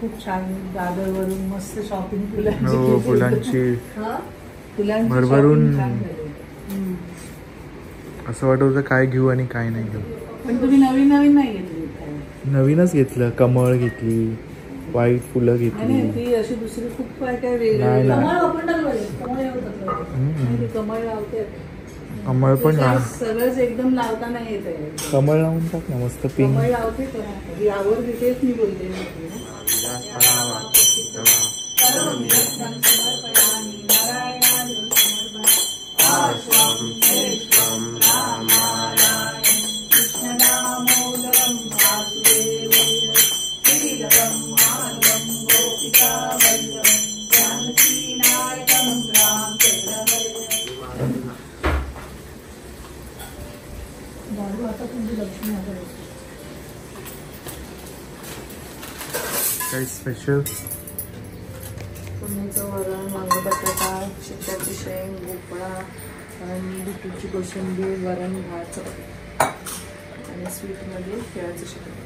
खूप छान दादरवरून मस्त शॉपिंग फुलांची. हो फुलांची फुलांची भरभरून shopping छान झाली. असं वाटत होतं काय घेऊ आणि काय नाही घेऊ. पण तुम्ही नवीन नवीन नाही घेतली. नवीनच घेतलं. कमळ घेतली, व्हाईट फुलं घेतली. ती अशी दुसरी खूप काय काय वेगळी. कमळ आपण कमळ लावते. कमळ पण सगळंच एकदम लावता नाही येत. कमळ लावून टाक ना मस्त पिंक. कमळ लावते यावर तिथेच मी बोलते. काही स्पेशल पुण्याचं वरण, वांग बटाटा, शेताची शेंग, भोपळा आणि बीटरूटची कोशिंबीर, वरण भात आणि स्वीटमध्ये केळाचं शेंग.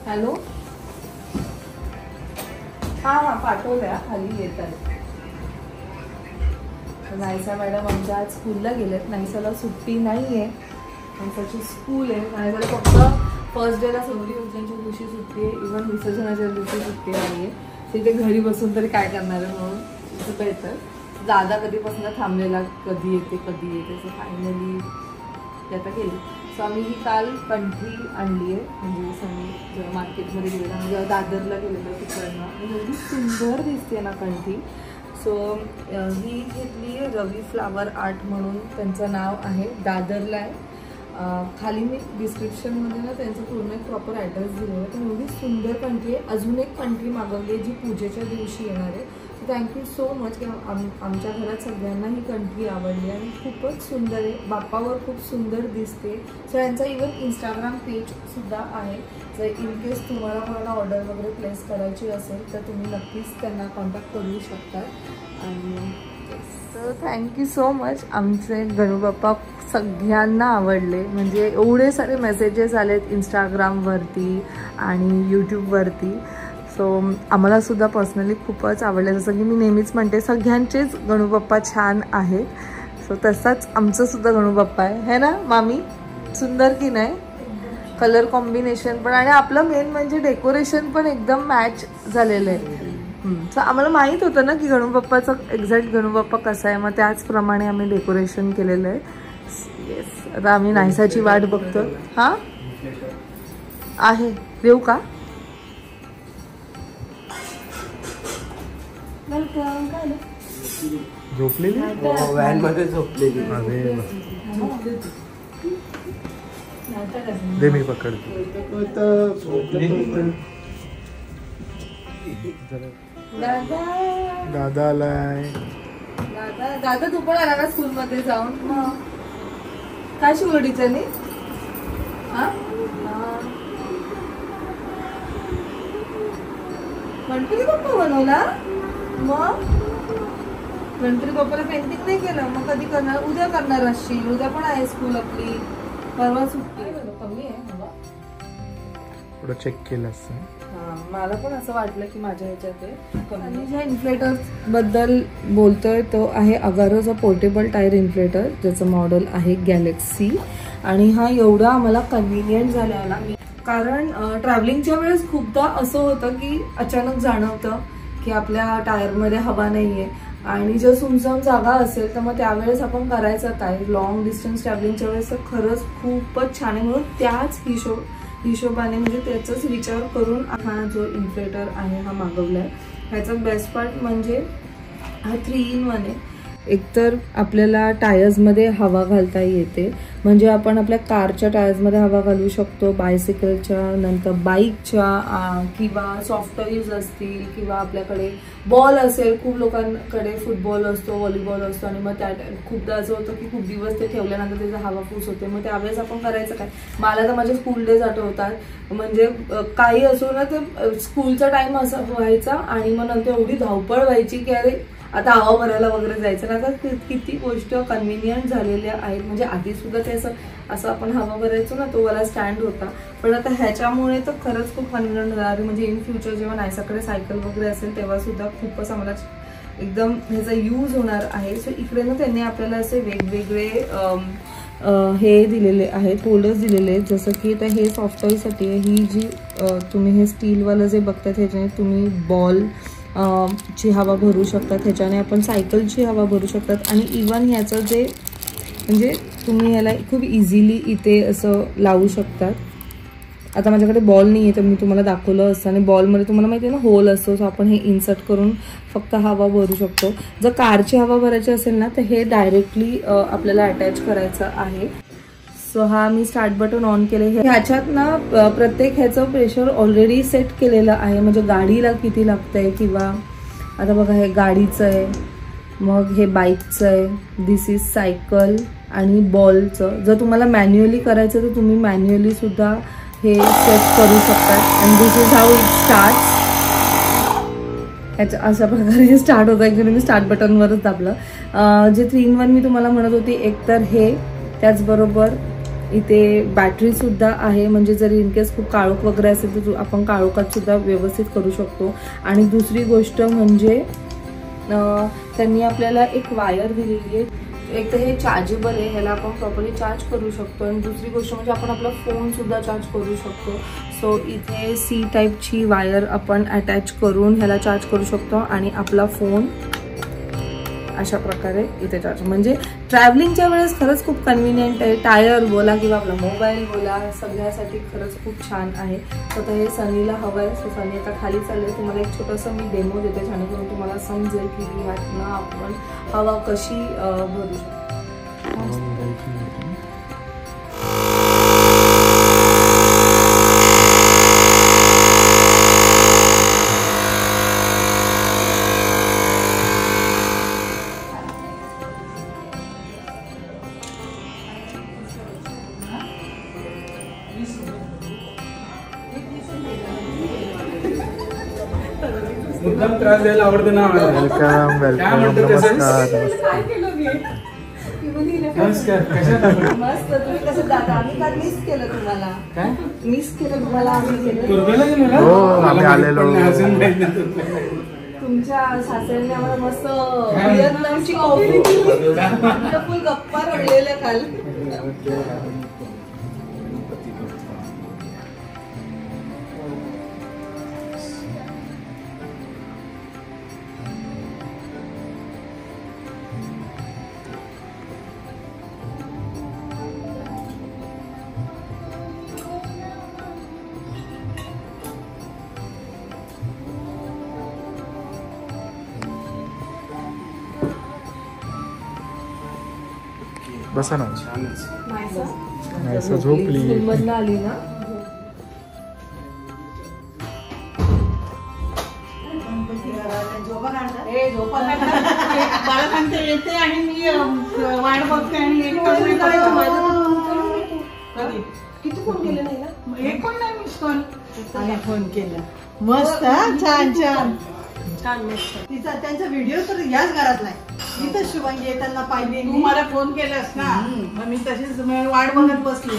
हॅलो. हा पाठवल्या खाली येतात. नायसा मॅडम आमच्या आज स्कूलला गेलेत. नायसाला सुट्टी नाहीये. नायसाची स्कूल आहे. नायसाला फक्त फर्स्ट डेला सौरी योजनेच्या दिवशी सुट्टी आहे. इव्हन विसर्जनाच्या दिवशी सुट्टी नाहीये. तिथे घरी बसून तरी काय करणार आहे म्हणून तिथं बेटर. दादा कधीपासून थांबलेला कधी येते सो फायनली आता गेली. सो आम्ही ही काल कंठी आणली आहे. म्हणजे आम्ही जेव्हा मार्केटमध्ये गेलेलो म्हणजे जेव्हा दादरला गेलेलो तिकडनं आणि एवढी सुंदर दिसते ना कंठी. सो ही घेतली आहे रवी फ्लावर आर्ट म्हणून त्यांचं नाव आहे. दादरला आहे. खाली मी डिस्क्रिप्शनमध्ये ना त्यांचं पूर्ण एक प्रॉपर ॲड्रेस दिलेला आहे. तर एवढी सुंदर कंठी आहे. अजून एक कंठी मागवली आहे जी पूजेच्या दिवशी येणार आहे. थँक्यू सो मच की आमच्या घरात सगळ्यांना ही कंठी आवडली आणि खूपच सुंदर आहे. बाप्पावर खूप सुंदर दिसते. सो यांचा इवन इंस्टाग्राम पेजसुद्धा आहे. जर इन केस तुम्हाला कोणाला ऑर्डर वगैरे प्लेस करायची असेल तर तुम्ही नक्कीच त्यांना कॉन्टॅक्ट करू शकता. आणि सो थँक्यू सो मच. आमचे गणूबाप्पा सगळ्यांना आवडले. म्हणजे एवढे सारे मेसेजेस आलेत इंस्टाग्रामवरती आणि यूट्यूबवरती. सो आम्हाला सुद्धा पर्सनली खूपच आवडलं. जसं की मी नेहमीच म्हणते सगळ्यांचेच गणूबाप्पा छान आहेत. सो तसाच आमचं सुद्धा गणूबाप्पा आहे ना मामी. सुंदर की नाही. कलर कॉम्बिनेशन पण आणि आपलं मेन म्हणजे डेकोरेशन पण एकदम मॅच झालेलं आहे. सो आम्हाला माहीत होतं ना की गणूबाप्पाचं एक्झॅक्ट गणूबाप्पा कसा आहे. मग त्याचप्रमाणे आम्ही डेकोरेशन केलेलं आहे. येस. आता आम्ही नायसाची वाट बघतो. हां आहे. देऊ का. झोपलेली व्हॅन मध्ये झोपलेली. दे मी पकडतो. दादा आलाय. दादा तू पण आला का स्कूल मध्ये जाऊन. काय शिवलं टीचरनी. गणपती बाप्पा बनवला. मग गणपती बाप्पाला पेंटिंग नाही केलं. मग कधी करणार. उद्या करणार असशील. उद्या पण आहे स्कूल आपली. परवा सुट्टी कमी आहे. थोडं चेक केलं असतं. मला पण असं वाटलं की माझ्या ह्याच्यात आहे. आणि ज्या इन्फ्लेटर्स बद्दल बोलतोय तो आहे अगारोचा पोर्टेबल टायर इन्फ्लेटर ज्याचं मॉडेल आहे गॅलेक्सी. आणि हा एवढा आम्हाला कन्व्हिनियंट झाला ना. कारण ट्रॅव्हलिंगच्या वेळेस खूपदा असं होतं की अचानक जाणवतं की आपल्या टायरमध्ये हवा नाहीये आणि जर सुनसान जागा असेल तर मग त्यावेळेस आपण करायचं काय. लॉंग डिस्टन्स ट्रॅव्हलिंगच्या वेळेस तर खरंच खूपच छान आहे. म्हणून त्याच हिशोबाने म्हणजे त्याचाच विचार करून हा जो इन्फ्लेटर आहे हा मागवलाय. ह्याचा बेस्ट पार्ट म्हणजे हा 3-in-1 आहे. एकतर आपल्याला टायर्समध्ये हवा घालता येते, म्हणजे आपण आपल्या कारच्या टायर्समध्ये हवा घालू शकतो, बायसिकलच्या, नंतर बाईकच्या, किंवा सॉफ्ट टॉईज असतील, किंवा आपल्याकडे बॉल असेल. खूप लोकांकडे फुटबॉल असतो, व्हॉलीबॉल असतो, आणि मग त्या खूपदा असं होतं की खूप दिवस ते ठेवल्यानंतर त्याचा हवा फूस होते. मग त्यावेळेस आपण करायचं काय? मला तर माझे स्कूल डेज आठवतात. म्हणजे काही असो ना, तर स्कूलचा टाइम असा व्हायचा आणि मग नंतर एवढी धावपळ व्हायची की अरे आता हवा भरायला वगैरे जायचं ना. आता किती गोष्ट कन्व्हिनियंट झालेल्या आहेत. म्हणजे आधी सुद्धा ते असं आपण हवा भरायचो ना, तो वाला स्टँड होता, पण आता ह्याच्यामुळे तर खरंच खूप कन्व्हिनियंट झालं. म्हणजे इन फ्युचर जेव्हा नायसाकडे सायकल वगैरे असेल तेव्हा सुद्धा खूपच आम्हाला एकदम ह्याचा यूज होणार आहे. सो इकडे ना त्यांनी आपल्याला असे वेगवेगळे हे दिलेले आहेत, होल्डर्स दिलेले आहेत. जसं की आता हे सॉफ्ट टॉयसाठी आहे. ही जी तुम्ही हे स्टीलवालं जे बघतात ह्याच्याने तुम्ही बॉल ची हवा भरू शकतात, ह्याच्याने आपण सायकलची हवा भरू शकतात. आणि इवन ह्याचं जे म्हणजे तुम्ही ह्याला खूप इझिली इथे असं लावू शकतात. आता माझ्याकडे बॉल नाही आहे तर मी तुम्हाला दाखवलं असतं. आणि बॉलमध्ये तुम्हाला माहिती आहे ना होल असतो, सो आपण हे इन्सर्ट करून फक्त हवा भरू शकतो. जर कारची हवा भरायची असेल ना तर हे डायरेक्टली आपल्याला अटॅच करायचं आहे. सो हा मी स्टार्ट बटन ऑन केले. ह्याच्यात ना प्रत्येक ह्याचं प्रेशर ऑलरेडी सेट केलेलं आहे, म्हणजे गाडीला किती लागतंय. किंवा आता बघा हे गाडीचं आहे, मग हे बाईकचं आहे, दिस इज सायकल आणि बॉलचं. जर तुम्हाला मॅन्युअली करायचं तर तुम्ही मॅन्युअली सुद्धा हे सेट करू शकतात. And this is how it start. ह्याच्या अशा प्रकारे हे स्टार्ट होतं. ॲक्च्युली मी स्टार्ट बटनवरच दाबलं. जे 3-in-1 मी तुम्हाला म्हणत होती, एकतर हे, त्याचबरोबर इथे बॅटरी सुद्धा आहे. म्हणजे जर इन केस खूप काळोख वगैरे असेल तर आपण काळोखात सुद्धा व्यवस्थित करू शकतो. आणि दुसरी गोष्ट म्हणजे त्यांनी आपल्याला एक वायर दिलेली आहे. एक तर हे चार्जेबल आहे, ह्याला आपण प्रॉपरली चार्ज करू शकतो. आणि दुसरी गोष्ट म्हणजे आपण आपला फोन सुद्धा चार्ज करू शकतो. सो इथे C टाईपची वायर आपण अटॅच करून ह्याला चार्ज करू शकतो आणि आपला फोन अशा प्रकारे इथे चार्ज. म्हणजे ट्रॅव्हलिंगच्या वेळेस खरंच खूप कन्व्हिनियंट आहे. टायर बोला किंवा आपला मोबाईल बोला, सगळ्यासाठी खरंच खूप छान आहे. तर हे सनीला हवं आहे. सो सनी आता खाली चालले. तुम्हाला एक छोटंसं मी डेमो देते जेणेकरून तुम्हाला समजेल की ह्यातनं आपण हवा कशी भरू शकतो. मुद्दाम त्रास द्यायला आवडते ना. Welcome welcome. नमस्कार. कशा मस्त. तुम्ही कसं दादा? आम्ही काल मिस केलं तुम्हाला. काय मिस केलं तुम्हाला आम्ही केलं. हो आम्ही आलेलो. तुमच्या सासऱ्यांनी आम्हाला मस्त व्हिएतनामची कॉफी दिली. फुल गप्पा रंगलेल्या काल. बसा ना. नाहीसा झोपली. स्कूलमधनं आली ना. मला सांगते येते आणि मी वाट बघते आणि किती फोन केले नाही ना. एक पण नाही मिस कॉल. फोन केला. मस्त. छान छान छान. मस्त. तिचा त्यांचा व्हिडिओ तर याच घरात नाही. इथं शुभांगी त्यांना पाहिजे. तू मला फोन केलास ना, मग मी तशीच वाट बघत बसली.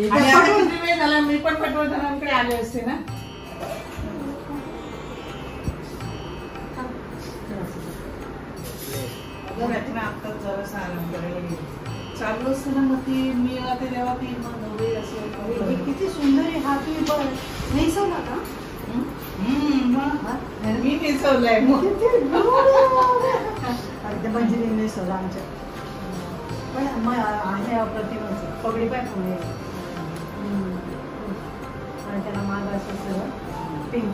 आणि आता किती वेळ झाला, मी पण पटवर्धनांकडे आले असते ना. आत्ताच जरासा आराम करायला चाललो असतं ना. मग ती मी आता तेव्हा ती मग असं किती सुंदर आहे. हा तुम्ही नाही सवला का? मी नेसवलंय मग. मंजिरी नेसवला आमच्या. पण आहे अप्रतिमच. पगडी पाय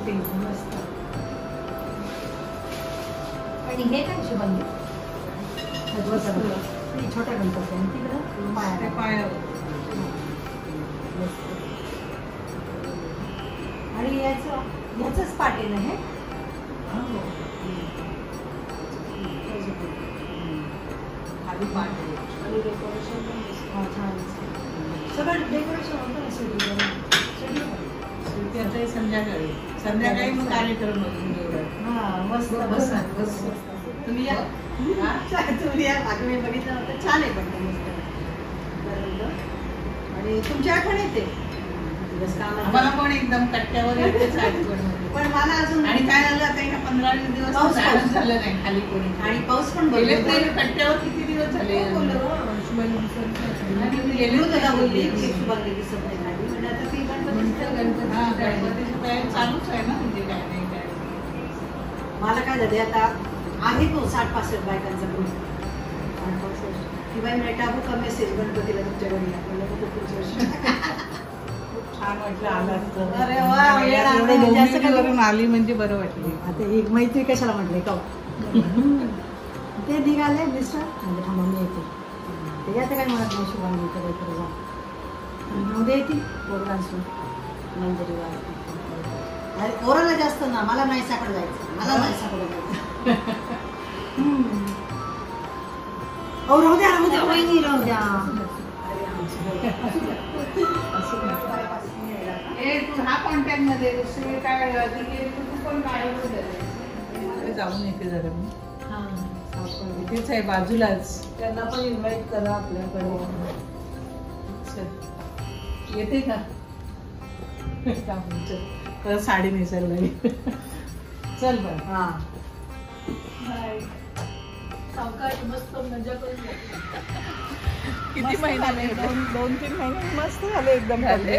पिंक मस्त. आणि हे काय शुभांगी छोट्या गणपती आणि तिकडं ते पायावर. आणि याचंच पाट आहे ना हे. खाली पाठ आहे. आणि डेकोरेशन पण दिसतं. छान सगळं डेकोरेशन होतं ना शेवटी आता हे संध्याकाळी मग कार्यक्रम होतो. हां मस्त बसा. तुम्ही या. तुम्ही या मागे मी बघितलं होतं. छान आहे पण ते मस्त बरं. आणि तुमची आठवण येते दिवस आम्हाला पण एकदम कट्ट्यावर येतेच आठवण. पण मला अजून आणि काय झालं आता ह्या 15-20 दिवस पाऊस झाडच झालं नाही खाली कोणी. आणि पाऊस पण गेले बोलले तरी कट्ट्यावर किती दिवस झाले. आणि मी गेले बोलली होते बोलली की शुभांगी दिसत नाही खाली म्हणजे आता ती हा, गणपतीची तयारी चालूच आहे ना. म्हणजे काय नाही काय. मला काय झाले आता आहे तो 60-65 बायकांचा ग्रुप की बाई मी टाकू का मेसेज गणपतीला तुमच्या घरी आपल्याला खूप पुढच्या वर्षी. खूप छान वाटलं आलात तर. अरे वा, वेळ आला. एवढं जास्त काही- डोंबिवलीवरून आली म्हणजे बरं वाटलं. आता एक मैत्री कशाला म्हटले का ते निघाले मिस्टर म्हणजे हा मम्मी येते ते आता काय म्हणत नाही शुभांगी कडे जा उद्या येतील पोरगांसून मंदिरी अरे पोराला जास्त ना मला नाहीसाकडे जायचं मला नाहीसाकडे जायचं. अहो राहू द्या राहू द्या वहिनी राहू द्या. तू हा कॉन्टॅक्ट मध्ये दुसरी काय ती गेली तर तू पण काय जाऊन येते जरा मी. इथेच आहे बाजूलाच. त्यांना पण इन्व्हाइट करा आपल्याकडे. चल. येते का परत साडी नेसायला लागेल. चल बरं. हा सावकाश मस्त मजा करून घ्या. किती महिने 2-3 महिने मस्त झाले एकदम झाले.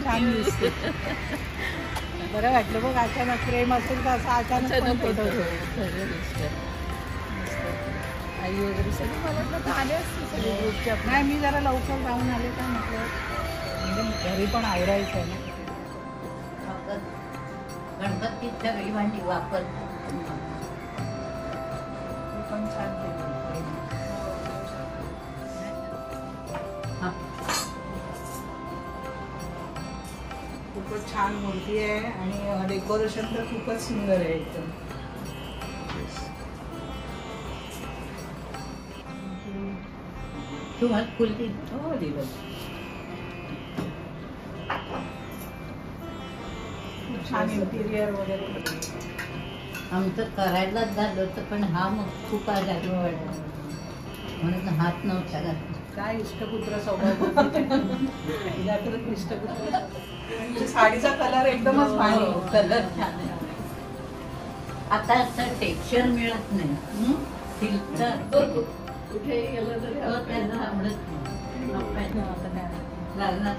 छान दिसते. बरं वाटलं बघ. अचानक प्रेम असेल तर असं अचानक फोटो आई वगैरे सगळी मला वाटलं तर आले असते सगळे ग्रुपच्या. नाही मी जरा लवकर जाऊन आले का म्हटलं म्हणजे घरी पण आवरायचं आहे ना. गणपतीच्या वेळी भांडी वापरतात पण छान केलं. खूपच छान मूर्ती आहे आणि डेकोरेशन तर खूपच सुंदर आहे एकदम. तुम्हाला फुल दिली. हो दिलं. खूप छान इंटिरियर वगैरे. आमचं करायलाच झालं होतं पण हा मग खूप आजारी वाटला म्हणून हात नव्हता घातला. काय इष्टपुत्र सौभाग्य. इष्टपुत्र. साडीचा कलर एकदमच भारी. कलर छान आहे. आता असं टेक्स्चर मिळत नाही. सिल्कचं कुठेही गेलं तरी तो त्यांना आवडत नाही. लग्नात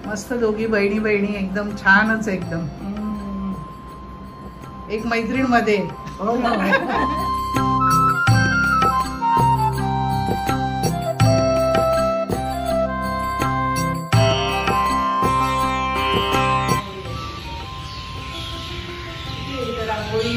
मस्त दोघी बहिणी एकदम छानच एकदम. एक मैत्रीण मध्ये. रांगोळी